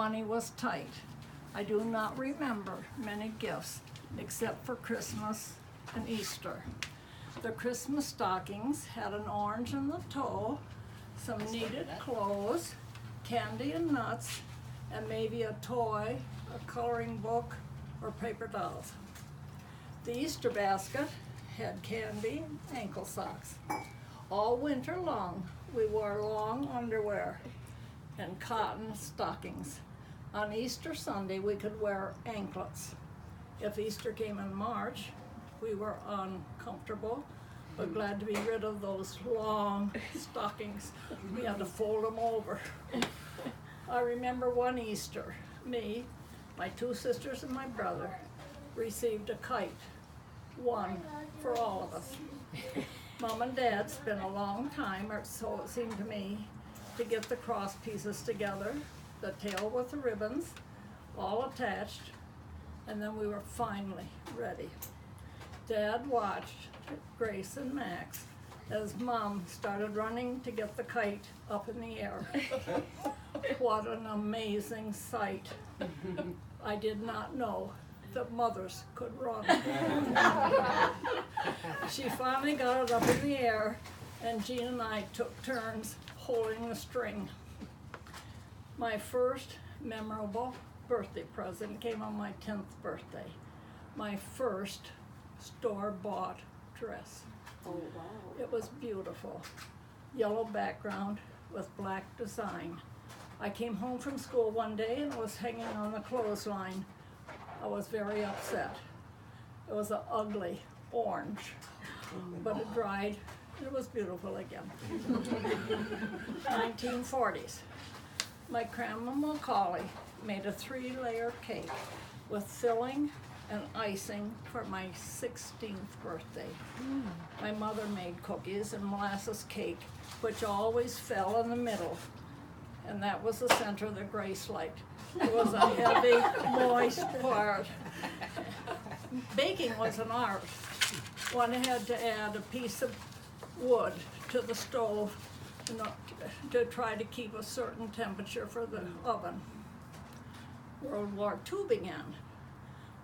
money was tight. I do not remember many gifts except for Christmas and Easter. The Christmas stockings had an orange in the toe, some needed clothes, candy and nuts, and maybe a toy, a coloring book, or paper dolls. The Easter basket had candy and ankle socks. All winter long, we wore long underwear and cotton stockings. On Easter Sunday, we could wear anklets. If Easter came in March, we were uncomfortable, but glad to be rid of those long stockings. We had to fold them over. I remember one Easter, me, my two sisters, and my brother received a kite, one for all of us. Mom and Dad spent a long time, or so it seemed to me, to get the cross pieces together, the tail with the ribbons, all attached, and then we were finally ready. Dad watched Grace and Max as Mom started running to get the kite up in the air. What an amazing sight. I did not know that mothers could run. She finally got it up in the air, and Jean and I took turns holding the string. My first memorable birthday present came on my 10th birthday. My first store-bought dress. Oh, wow. It was beautiful. Yellow background with black design. I came home from school one day and it was hanging on the clothesline. I was very upset. It was an ugly orange, but it dried and it was beautiful again. 1940s. My grandma Macaulay made a 3-layer cake with filling and icing for my 16th birthday. My mother made cookies and molasses cake, which always fell in the middle, and that was the center that Grace liked. It was a heavy, moist part. Baking was an art. One had to add a piece of wood to the stove to try to keep a certain temperature for the oven. World War II began.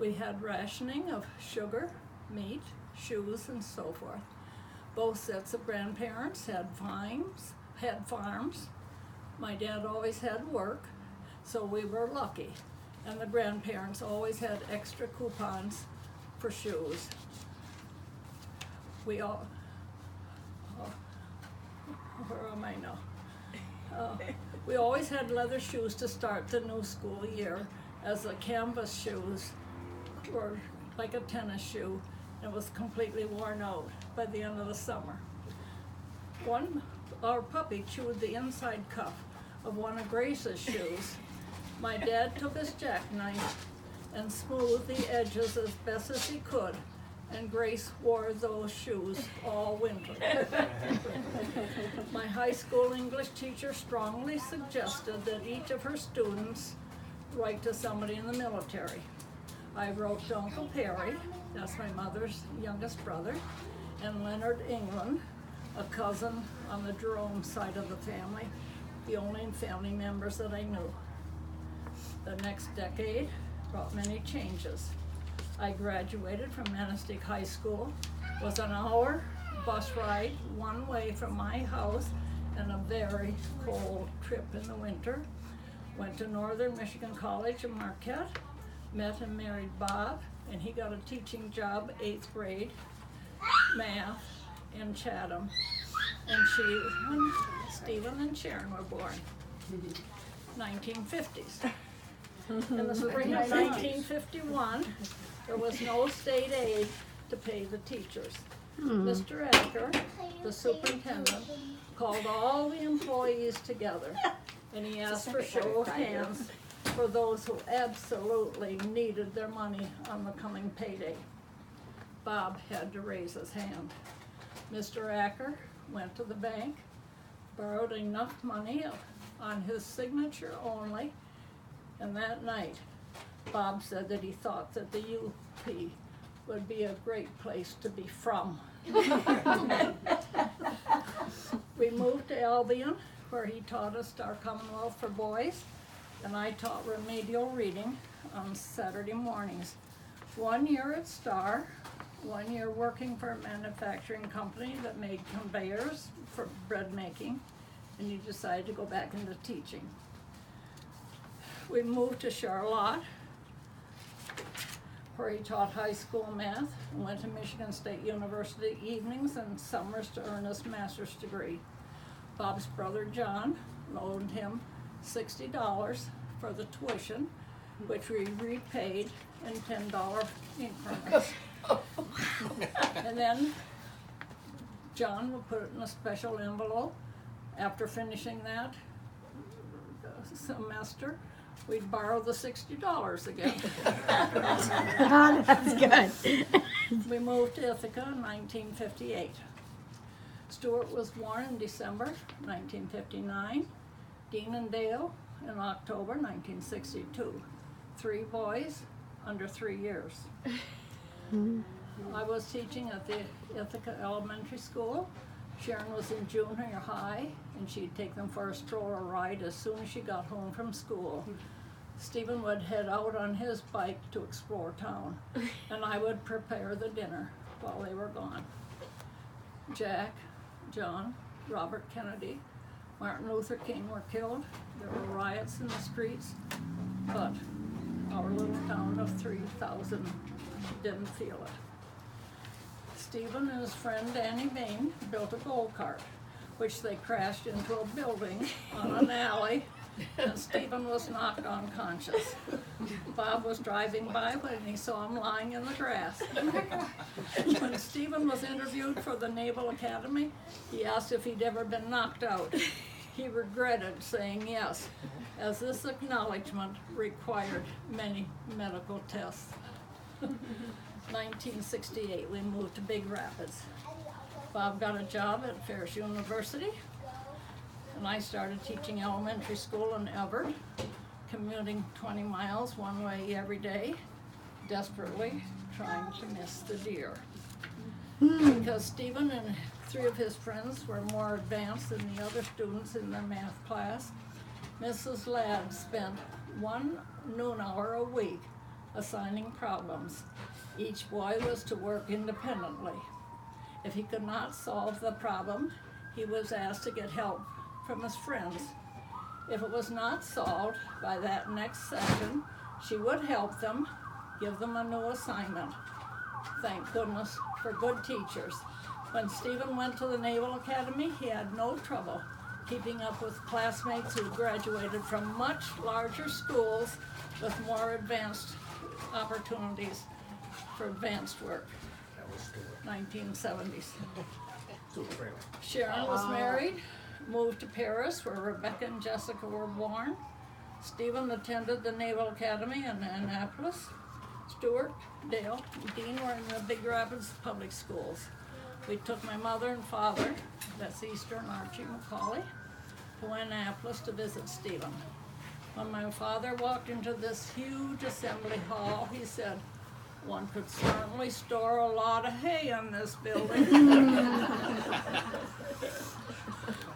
We had rationing of sugar, meat, shoes, and so forth. Both sets of grandparents had farms. My dad always had work, so we were lucky. And the grandparents always had extra coupons for shoes. We all, where am I now? We always had leather shoes to start the new school year, as the canvas shoes were like a tennis shoe and was completely worn out by the end of the summer. Our puppy chewed the inside cuff of one of Grace's shoes. My dad took his jackknife and smoothed the edges as best as he could, and Grace wore those shoes all winter. My high school English teacher strongly suggested that each of her students write to somebody in the military. I wrote to Uncle Perry, that's my mother's youngest brother, and Leonard England, a cousin on the Jerome side of the family, the only family members that I knew. The next decade brought many changes. I graduated from Manistic High School, was an hour bus ride one way from my house, and a very cold trip in the winter. Went to Northern Michigan College in Marquette, met and married Bob, and he got a teaching job, 8th grade, math in Chatham. And Stephen and Sharon were born, 1950s. In the spring of 1951, there was no state aid to pay the teachers. Mr. Acker, the superintendent, called all the employees together, and he asked for show of hands for those who absolutely needed their money on the coming payday. Bob had to raise his hand. Mr. Acker went to the bank, borrowed enough money on his signature only, and that night, Bob said that he thought that the UP would be a great place to be from. We moved to Albion, where he taught us our Commonwealth for Boys, and I taught remedial reading on Saturday mornings. 1 year at Star, 1 year working for a manufacturing company that made conveyors for bread making, and he decided to go back into teaching. We moved to Charlotte, where he taught high school math, and went to Michigan State University evenings and summers to earn his master's degree. Bob's brother John loaned him $60 for the tuition, which we repaid in $10 increments. And then John would put it in a special envelope. After finishing that semester, we'd borrow the $60 again. Oh, that's good. We moved to Ithaca in 1958. Stuart was born in December 1959, Dean and Dale in October 1962. 3 boys under 3 years. I was teaching at the Ithaca Elementary School. Sharon was in junior high, and she'd take them for a stroller ride as soon as she got home from school. Stephen would head out on his bike to explore town, and I would prepare the dinner while they were gone. Jack, John, Robert Kennedy, Martin Luther King were killed. There were riots in the streets, but our little town of 3,000 didn't feel it. Stephen and his friend Danny Bain built a go-kart, which they crashed into a building on an alley, and Stephen was knocked unconscious. Bob was driving by when he saw him lying in the grass. When Stephen was interviewed for the Naval Academy, he asked if he'd ever been knocked out. He regretted saying yes, as this acknowledgement required many medical tests. 1968, we moved to Big Rapids. Bob got a job at Ferris University, and I started teaching elementary school in Everett, commuting 20 miles one way every day, desperately trying to miss the deer. Because Stephen and 3 of his friends were more advanced than the other students in their math class, Mrs. Ladd spent 1 noon hour a week assigning problems. Each boy was to work independently. If he could not solve the problem, he was asked to get help from his friends. If it was not solved by that next session, she would help them, give them a new assignment. Thank goodness for good teachers. When Stephen went to the Naval Academy, he had no trouble keeping up with classmates who graduated from much larger schools with more advanced opportunities for advanced work. 1970s. Sharon was married, moved to Paris, where Rebecca and Jessica were born. Stephen attended the Naval Academy in Annapolis. Stuart, Dale, and Dean were in the Big Rapids public schools. We took my mother and father, that's Easter and Archie McCauley, to Annapolis to visit Stephen. When my father walked into this huge assembly hall, he said, "One could certainly store a lot of hay in this building."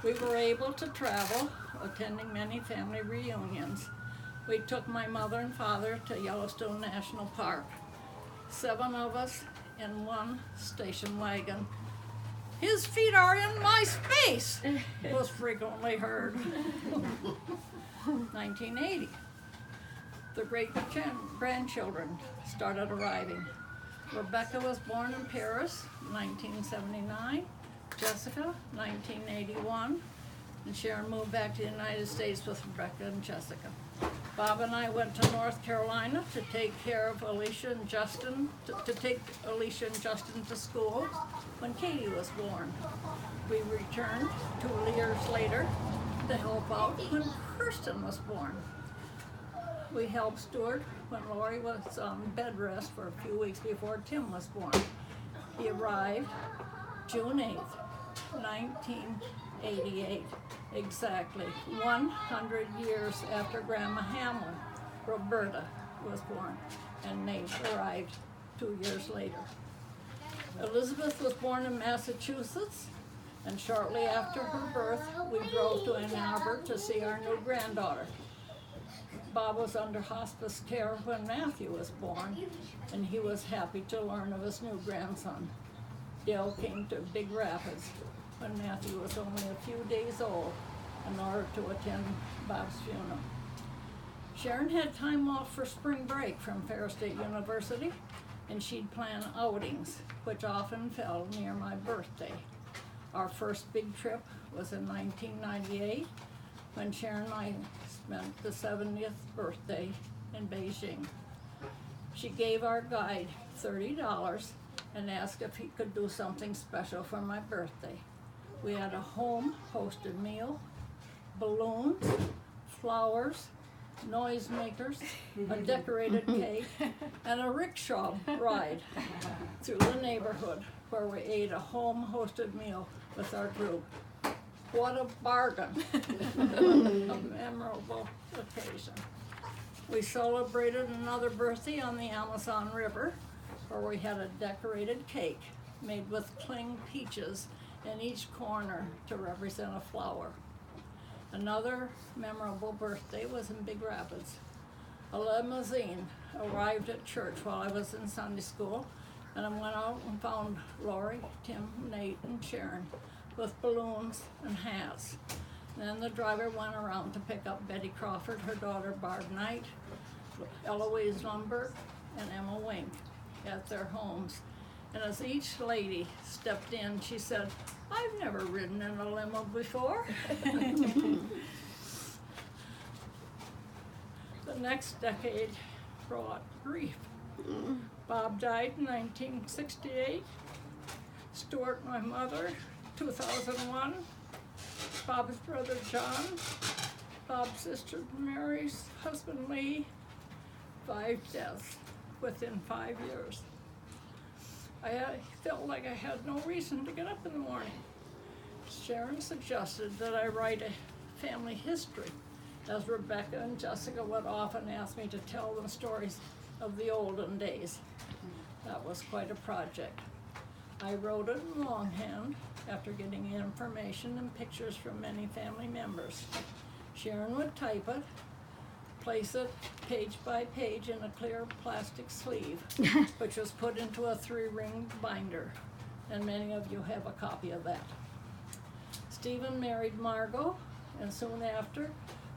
We were able to travel, attending many family reunions. We took my mother and father to Yellowstone National Park. 7 of us in 1 station wagon. "His feet are in my space," was frequently heard. 1980. The great-grandchildren started arriving. Rebecca was born in Paris, 1979, Jessica, 1981, and Sharon moved back to the United States with Rebecca and Jessica. Bob and I went to North Carolina to take care of Alicia and Justin, to take Alicia and Justin to school when Katie was born. We returned 2 years later to help out when Kirsten was born. We helped Stuart when Lori was on bed rest for a few weeks before Tim was born. He arrived June 8th, 1988, exactly 100 years after Grandma Hamlin, Roberta, was born, and Nate arrived 2 years later. Elizabeth was born in Massachusetts, and shortly after her birth, we drove to Ann Arbor to see our new granddaughter. Bob was under hospice care when Matthew was born, and he was happy to learn of his new grandson. Dale came to Big Rapids when Matthew was only a few days old in order to attend Bob's funeral. Sharon had time off for spring break from Ferris State University, and she'd plan outings, which often fell near my birthday. Our first big trip was in 1998, when Sharon and I spent the 70th birthday in Beijing. She gave our guide $30 and asked if he could do something special for my birthday. We had a home-hosted meal, balloons, flowers, noisemakers, a decorated cake, and a rickshaw ride through the neighborhood where we ate a home-hosted meal with our group. What a bargain! A memorable occasion. We celebrated another birthday on the Amazon River, where we had a decorated cake made with cling peaches in each corner to represent a flower. Another memorable birthday was in Big Rapids. A limousine arrived at church while I was in Sunday school, and I went out and found Lori, Tim, Nate, and Sharon with balloons and hats. Then the driver went around to pick up Betty Crawford, her daughter Barb Knight, Eloise Lundberg, and Emma Wink at their homes. And as each lady stepped in, she said, "I've never ridden in a limo before." The next decade brought grief. Bob died in 1968. Stuart, my mother, 2001. Bob's brother John. Bob's sister Mary's husband Lee. 5 deaths within 5 years. I felt like I had no reason to get up in the morning. Sharon suggested that I write a family history, as Rebecca and Jessica would often ask me to tell them stories of the olden days. That was quite a project. I wrote it in longhand after getting information and pictures from many family members. Sharon would type it, place it page by page in a clear plastic sleeve, which was put into a 3-ring binder, and many of you have a copy of that. Stephen married Margot, and soon after,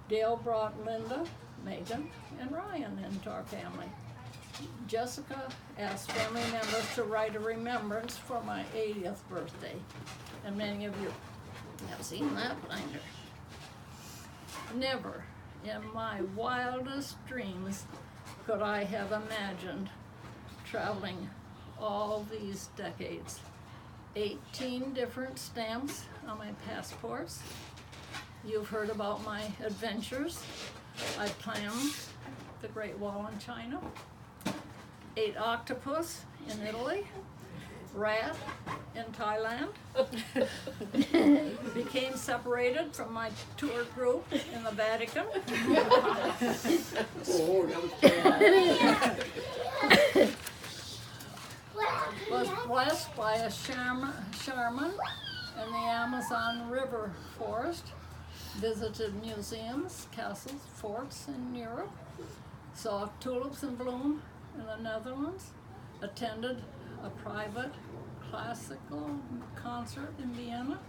Dale brought Linda, Megan, and Ryan into our family. Jessica asked family members to write a remembrance for my 80th birthday, and many of you have seen that binder. Never in my wildest dreams could I have imagined traveling all these decades. 18 different stamps on my passports. You've heard about my adventures. I climbed the Great Wall in China, ate octopus in Italy, rat in Thailand, became separated from my tour group in the Vatican, was blessed by a shaman in the Amazon River forest, visited museums, castles, forts in Europe, saw tulips in bloom in the Netherlands, attended a private classical concert in Vienna,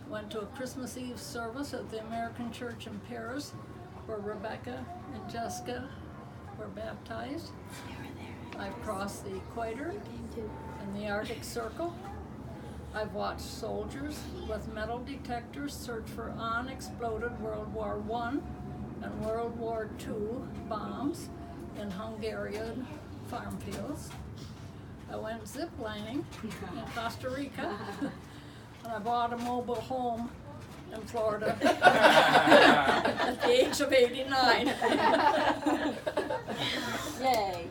went to a Christmas Eve service at the American Church in Paris, where Rebecca and Jessica were baptized. I've crossed the equator and the Arctic Circle. I've watched soldiers with metal detectors search for unexploded World War I and World War II bombs in Hungarian farm fields. I went ziplining in Costa Rica, and I bought a mobile home in Florida at the age of 89. Yay!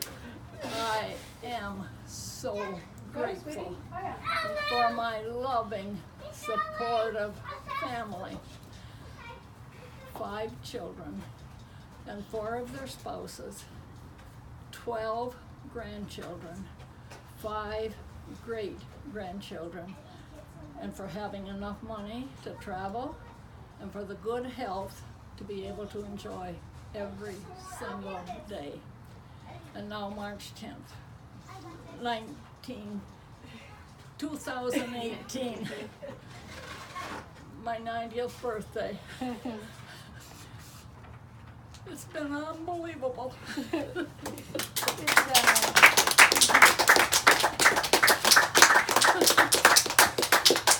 I am so grateful for my loving, supportive family. 5 children and 4 of their spouses, 12 grandchildren, 5 great-grandchildren, and for having enough money to travel and for the good health to be able to enjoy every single day. And now March 10th, 2018, my 90th birthday. It's been unbelievable.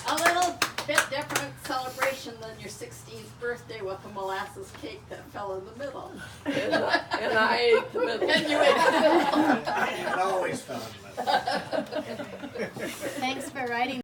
A little bit different celebration than your 16th birthday with a molasses cake that fell in the middle. And I ate the middle. And you ate the middle. It always fell in the middle. Thanks for writing